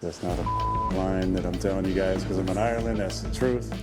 That's not a line that I'm telling you guys because I'm in Ireland. That's the truth.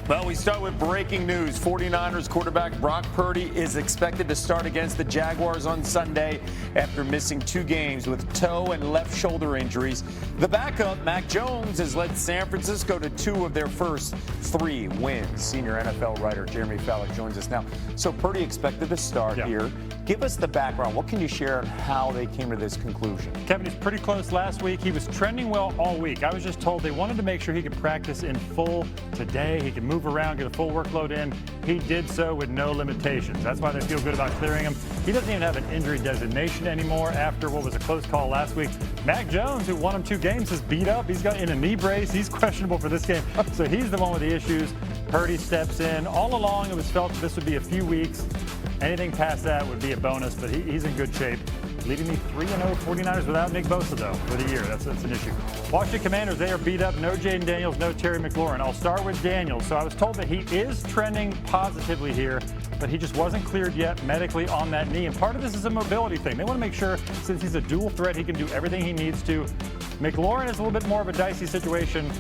Well, we start with breaking news. 49ers quarterback Brock Purdy is expected to start against the Jaguars on Sunday after missing 2 games with toe and left shoulder injuries. The backup, Mac Jones, has led San Francisco to 2 of their first 3 wins. Senior NFL writer Jeremy Fowler joins us now. So Purdy expected to start here. Give us the background. What can you share on how they came to this conclusion? Kevin, he's pretty close last week. He was trending well all week. I was just told they wanted to make sure he could practice in full today. He could move around, get a full workload in. He did so with no limitations. That's why they feel good about clearing him. He doesn't even have an injury designation anymore after what was a close call last week. Mac Jones, who won him 2 games, is beat up. He's got in a knee brace. He's questionable for this game. So he's the one with the issues. Purdy steps in. All along, it was felt this would be a few weeks. Anything past that would be a bonus, but he's in good shape. Leading me 3-0 49ers without Nick Bosa, though, for the year. That's an issue. Washington Commanders, they are beat up. No Jaden Daniels, no Terry McLaurin. I'll start with Daniels. So I was told that he is trending positively here, but he just wasn't cleared yet medically on that knee. And part of this is a mobility thing. They want to make sure, since he's a dual threat, he can do everything he needs to. McLaurin is a little bit more of a dicey situation.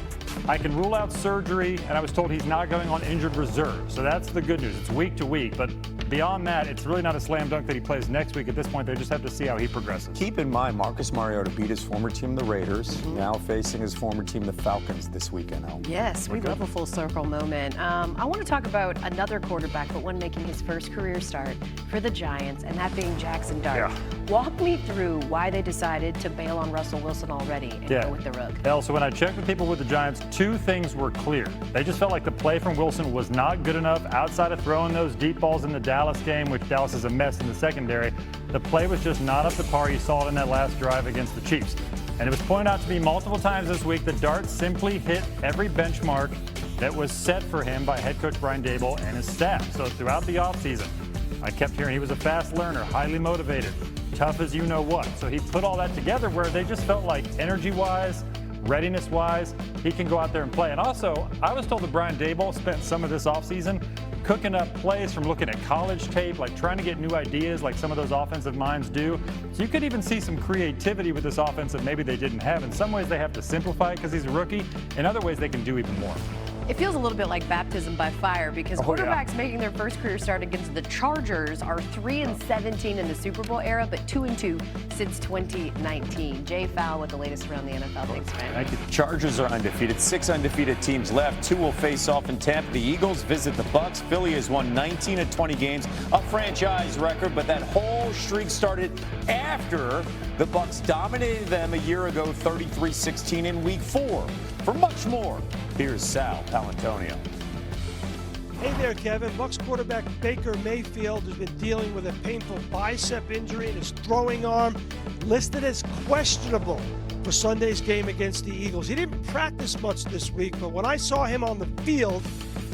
I can rule out surgery, and I was told he's not going on injured reserve. So that's the good news. It's week to week, but beyond that, it's really not a slam dunk that he plays next week. At this point, they just have to see how he progresses. Keep in mind, Marcus Mariota beat his former team, the Raiders, now facing his former team, the Falcons, this weekend. Yes, we love a full circle moment. I want to talk about another quarterback, but one making his first career start for the Giants, and that being Jackson Dart. Walk me through why they decided to bail on Russell Wilson already and go with the rug. So when I checked with people with the Giants, 2 things were clear. They just felt like the play from Wilson was not good enough outside of throwing those deep balls in the Dallas game, which Dallas is a mess in the secondary. The play was just not up to par. You saw it in that last drive against the Chiefs. And it was pointed out to me multiple times this week that Dart simply hit every benchmark that was set for him by head coach Brian Daboll and his staff. So throughout the offseason, I kept hearing he was a fast learner, highly motivated, tough as you know what. So he put all that together where they just felt like energy-wise, readiness-wise, he can go out there and play. And also, I was told that Brian Daboll spent some of this offseason cooking up plays from looking at college tape, like trying to get new ideas like some of those offensive minds do. So you could even see some creativity with this offense that maybe they didn't have. In some ways, they have to simplify it because he's a rookie. In other ways, they can do even more. It feels a little bit like baptism by fire because quarterbacks making their first career start against the Chargers are 3-17 in the Super Bowl era, but 2-2 since 2019. Jay Fowl with the latest around the NFL. Thanks, man. Thank you. The Chargers are undefeated. 6 undefeated teams left. 2 will face off in Tampa. The Eagles visit the Bucs. Philly has won 19 of 20 games, a franchise record, but that whole streak started after the Bucs dominated them a year ago, 33-16 in Week 4. For much more, here's Sal Palantonio. Hey there, Kevin. Bucs quarterback Baker Mayfield has been dealing with a painful bicep injury in his throwing arm, listed as questionable for Sunday's game against the Eagles. He didn't practice much this week, but when I saw him on the field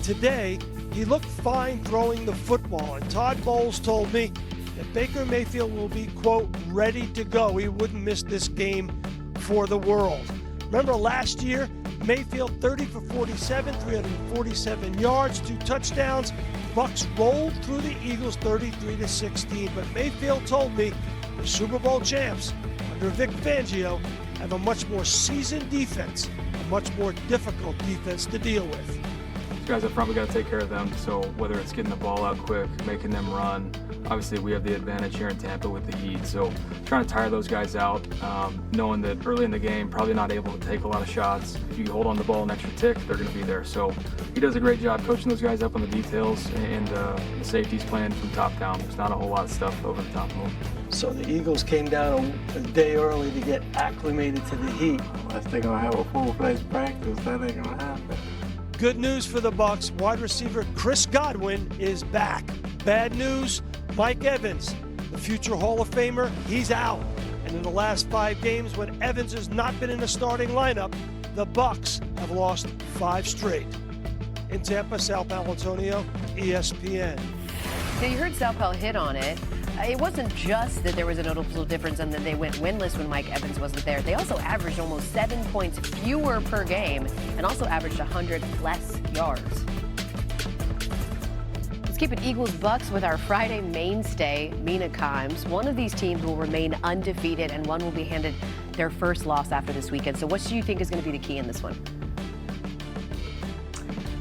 today, he looked fine throwing the football. And Todd Bowles told me that Baker Mayfield will be, quote, ready to go. He wouldn't miss this game for the world. Remember last year, Mayfield 30 for 47, 347 yards, 2 touchdowns. Bucs rolled through the Eagles 33-16, but Mayfield told me the Super Bowl champs under Vic Fangio have a much more seasoned defense, a much more difficult defense to deal with. These guys up front, we got to take care of them. So whether it's getting the ball out quick, making them run, obviously we have the advantage here in Tampa with the heat. So trying to tire those guys out, knowing that early in the game, probably not able to take a lot of shots. If you hold on the ball an extra tick, they're going to be there. So he does a great job coaching those guys up on the details, and the safety's playing from top down. There's not a whole lot of stuff over the top of them. So the Eagles came down a day early to get acclimated to the heat. Unless they're going to have a full-fledged practice, that ain't going to happen. Good news for the Bucs. Wide receiver Chris Godwin is back. Bad news, Mike Evans, the future Hall of Famer, he's out. And in the last 5 games, when Evans has not been in the starting lineup, the Bucs have lost 5 straight. In Tampa, Sal Palantonio, ESPN. Now, you heard Sal Pal hit on it. It wasn't just that there was a noticeable difference and that they went winless when Mike Evans wasn't there. They also averaged almost 7 points fewer per game and also averaged 100 less yards. Let's keep it Eagles-Bucks with our Friday mainstay, Mina Kimes. One of these teams will remain undefeated and one will be handed their first loss after this weekend. So what do you think is going to be the key in this one?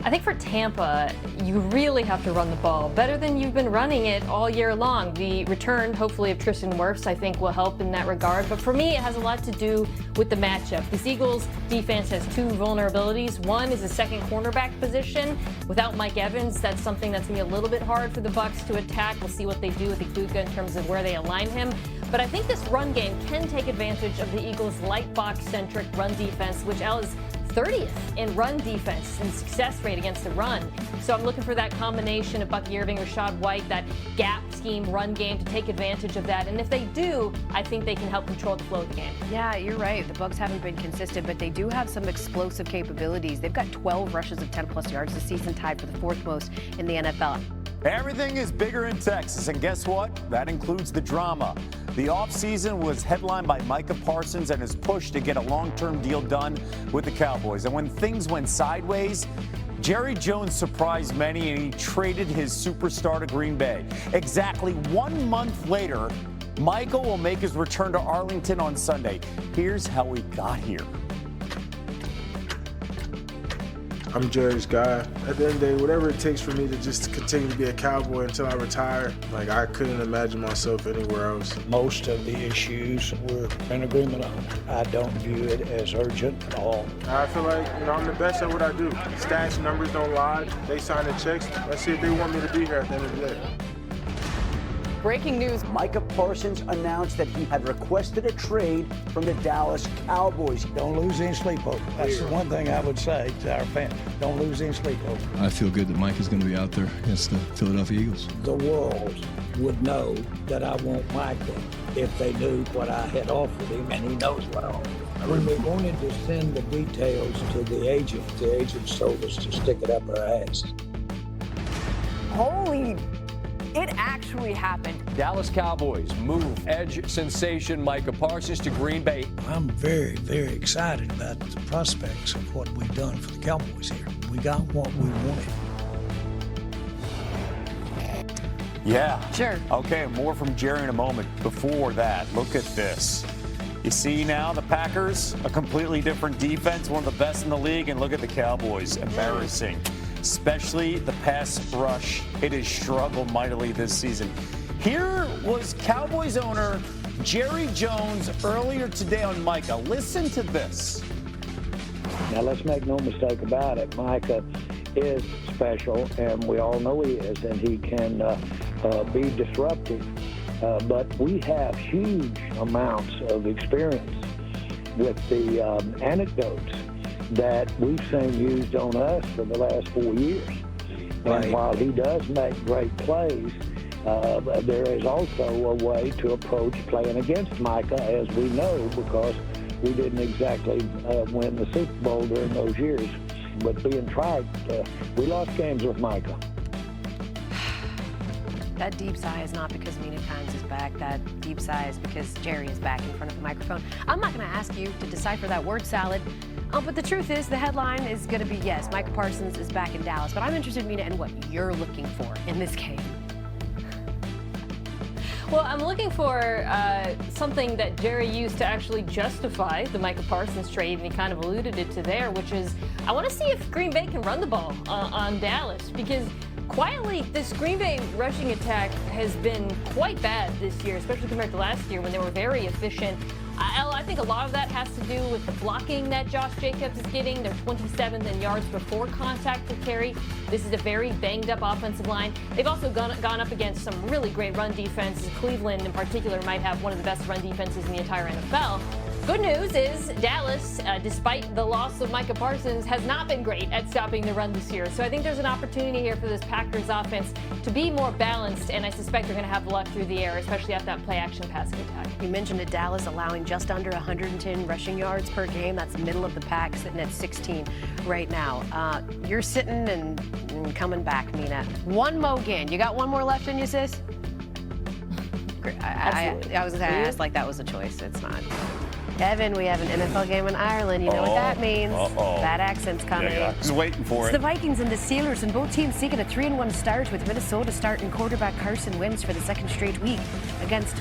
I think for Tampa, you really have to run the ball better than you've been running it all year long. The return, hopefully, of Tristan Wirfs, I think, will help in that regard. But for me, it has a lot to do with the matchup. This Eagles defense has two vulnerabilities. One is the second cornerback position. Without Mike Evans, that's something that's going to be a little bit hard for the Bucs to attack. We'll see what they do with Iguodala in terms of where they align him. But I think this run game can take advantage of the Eagles' light box-centric run defense, which is 30th in run defense and success rate against the run. So I'm looking for that combination of Bucky Irving, Rashad White, that gap scheme run game to take advantage of that. And if they do, I think they can help control the flow of the game. Yeah, you're right. The Bucs haven't been consistent, but they do have some explosive capabilities. They've got 12 rushes of 10-plus yards this season, tied for the fourth most in the NFL. Everything is bigger in Texas, and guess what? That includes the drama. The offseason was headlined by Micah Parsons and his push to get a long-term deal done with the Cowboys. And when things went sideways, Jerry Jones surprised many, and he traded his superstar to Green Bay. Exactly 1 month later, Michael will make his return to Arlington on Sunday. Here's how he got here. I'm Jerry's guy. At the end of the day, whatever it takes for me to just continue to be a Cowboy until I retire, like, I couldn't imagine myself anywhere else. Most of the issues we're in agreement on. I don't view it as urgent at all. I feel like, I'm the best at what I do. Stats, numbers don't lie. They sign the checks. Let's see if they want me to be here at the end of the day. Breaking news. Micah Parsons announced that he had requested a trade from the Dallas Cowboys. Don't lose any sleep over. That's the one thing I would say to our fans. Don't lose any sleep over. I feel good that Mike is going to be out there against the Philadelphia Eagles. The world would know that I want Micah if they knew what I had offered him, and he knows what I offered him. When we wanted to send the details to the agent told us to stick it up our ass. Holy... It actually happened. Dallas Cowboys move edge sensation Micah Parsons to Green Bay. I'm very, very excited about the prospects of what we've done for the Cowboys here. We got what we wanted. Yeah. Sure. Okay, more from Jerry in a moment. Before that, look at this. You see now the Packers, a completely different defense, one of the best in the league, and look at the Cowboys, embarrassing. Especially the pass rush. It has struggled mightily this season. Here was Cowboys owner Jerry Jones earlier today on Micah. Listen to this. Now, let's make no mistake about it. Micah is special, and we all know he is, and he can be disruptive. But we have huge amounts of experience with the anecdotes that we've seen used on us for the last 4 years. Right. And while he does make great plays, there is also a way to approach playing against Micah, as we know, because we didn't exactly win the Super Bowl during those years. But being tried, we lost games with Micah. That deep sigh is not because Mina Kimes is back. That deep sigh is because Jerry is back in front of the microphone. I'm not going to ask you to decipher that word salad. But the truth is, the headline is going to be, yes, Micah Parsons is back in Dallas. But I'm interested, Mina, in what you're looking for in this game. Well, I'm looking for something that Jerry used to actually justify the Micah Parsons trade, and he kind of alluded it to there, which is I want to see if Green Bay can run the ball on Dallas, because quietly, this Green Bay rushing attack has been quite bad this year, especially compared to last year when they were very efficient. I think a lot of that has to do with the blocking that Josh Jacobs is getting. They're 27th in yards before contact per carry. This is a very banged-up offensive line. They've also gone up against some really great run defenses. Cleveland, in particular, might have one of the best run defenses in the entire NFL. Good news is Dallas, despite the loss of Micah Parsons, has not been great at stopping the run this year. So I think there's an opportunity here for this Packers offense to be more balanced, and I suspect they're going to have luck through the air, especially at that play-action passing attack. You mentioned it, Dallas allowing just under 110 rushing yards per game. That's middle of the pack, sitting at 16 right now. You're sitting and coming back, Mina. One more game. You got one more left in you, sis? I was going to ask like that was a choice. It's not. Evan, we have an NFL game in Ireland. You know what that means. That accent's coming. Yeah, I was waiting for It's it. the Vikings and the Steelers, and both teams seeking a 3-1 start, with Minnesota starting quarterback Carson Wentz for the second straight week against